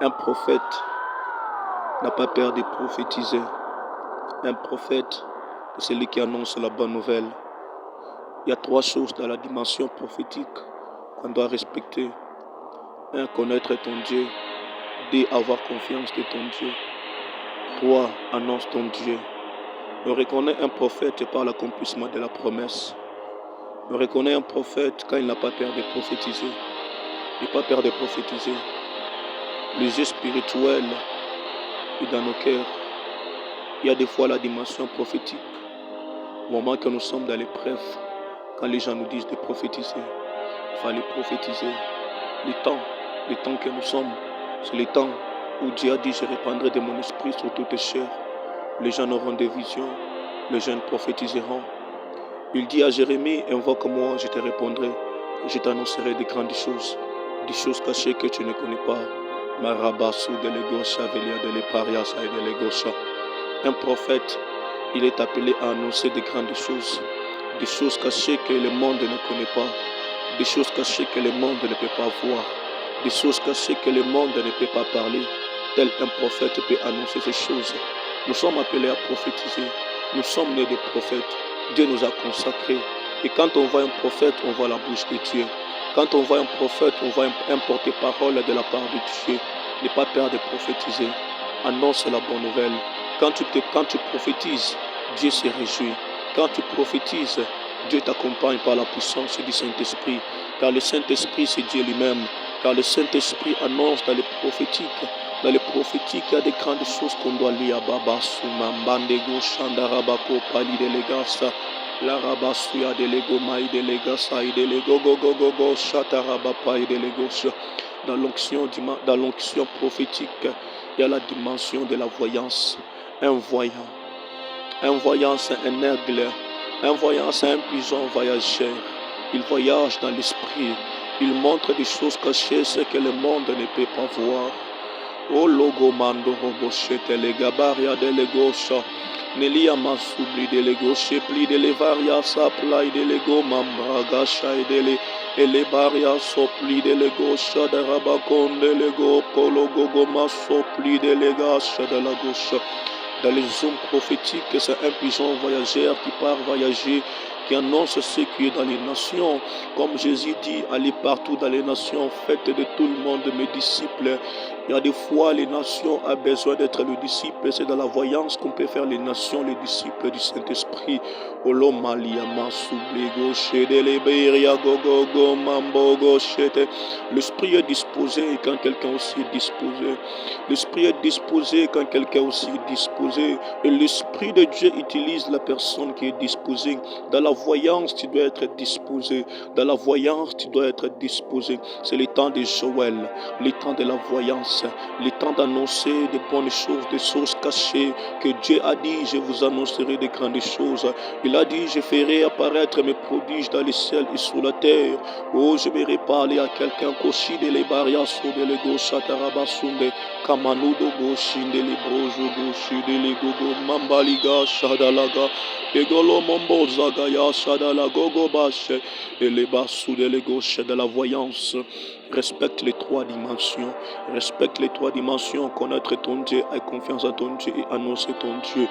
Un prophète n'a pas peur de prophétiser. Un prophète, c'est celui qui annonce la bonne nouvelle. Il y a 3 choses dans la dimension prophétique qu'on doit respecter. 1. Connaître ton Dieu. 2. Avoir confiance de ton Dieu. 3. Annonce ton Dieu. On reconnaît un prophète par l'accomplissement de la promesse. On reconnaît un prophète quand il n'a pas peur de prophétiser. Il n'a pas peur de prophétiser. Le jeu spirituel est dans nos cœurs. Il y a des fois la dimension prophétique. Au moment que nous sommes dans l'épreuve, quand les gens nous disent de prophétiser, il fallait prophétiser. Le temps que nous sommes, c'est le temps où Dieu a dit: je répandrai de mon esprit sur toutes chairs. Les gens auront des visions, les jeunes prophétiseront. Il dit à Jérémie: invoque-moi, je te répondrai, je t'annoncerai des grandes choses, des choses cachées que tu ne connais pas. Marabassou de l'Egosha, Velia de l'Epariasa et de l'Egosha. Un prophète, il est appelé à annoncer des grandes choses, des choses cachées que le monde ne connaît pas, des choses cachées que le monde ne peut pas voir, des choses cachées que le monde ne peut pas parler. Tel un prophète peut annoncer ces choses. Nous sommes appelés à prophétiser. Nous sommes nés des prophètes. Dieu nous a consacrés. Et quand on voit un prophète, on voit la bouche de Dieu. Quand on voit un prophète, on voit un porte-parole de la part de Dieu. N'aie pas peur de prophétiser. Annonce la bonne nouvelle. Quand tu prophétises, Dieu se réjouit. Quand tu prophétises, Dieu t'accompagne par la puissance du Saint-Esprit. Car le Saint-Esprit, c'est Dieu lui-même. Car le Saint-Esprit annonce dans les prophétiques. Dans les prophétiques, il y a des grandes choses qu'on doit lire. Baba Suma, Bandego, Shandarabako, Pali de Legasa, Larabasuya de Lego, Maï de Legasa, de Lego, Gogo, Shatarabapa et de Legos. Dans l'onction prophétique, il y a la dimension de la voyance. Un voyant. Un voyant, c'est un aigle. Un voyant, c'est un pigeon voyageur. Il voyage dans l'esprit. Il montre des choses cachées, ce que le monde ne peut pas voir. O logo mando robochete le gabaria de legosha. Nelia masubli de legoshe pli de levaria saplai de lego mambraga shai de le. Elebaria sopli de legosha de rabacon de lego pologogo masopli de legasha de la gauche. Dans les zones prophétiques, c'est un pigeon voyageur qui part voyager, qui annonce ce qui est dans les nations. Comme Jésus dit, allez partout dans les nations, faites de tout le monde mes disciples. Il y a des fois, les nations ont besoin d'être le disciple. C'est dans la voyance qu'on peut faire les nations, les disciples du Saint-Esprit. L'esprit est disposé quand quelqu'un aussi est disposé. L'esprit est disposé quand quelqu'un aussi est disposé. Et l'Esprit de Dieu utilise la personne qui est disposée. Dans la voyance, tu dois être disposé. Dans la voyance, tu dois être disposé. C'est le temps de Joël, le temps de la voyance, le temps d'annoncer de bonnes choses, des choses cachées, que Dieu a dit: je vous annoncerai de grandes choses. Il a dit: je ferai apparaître mes prodiges dans les ciels et sur la terre. Oh, je vais parler à quelqu'un. Koshi de lebarias de lego shatarabasunde kamanudo goshin de lebrojo goshi de legogo mambaliga shadalaga egolo mombo zagaya shadalagogo bashe et les bassous de lego de la voyance. Respecte les 3 dimensions. Respecte les 3 dimensions. Connaître ton Dieu, aie confiance en ton Dieu et annoncer ton Dieu.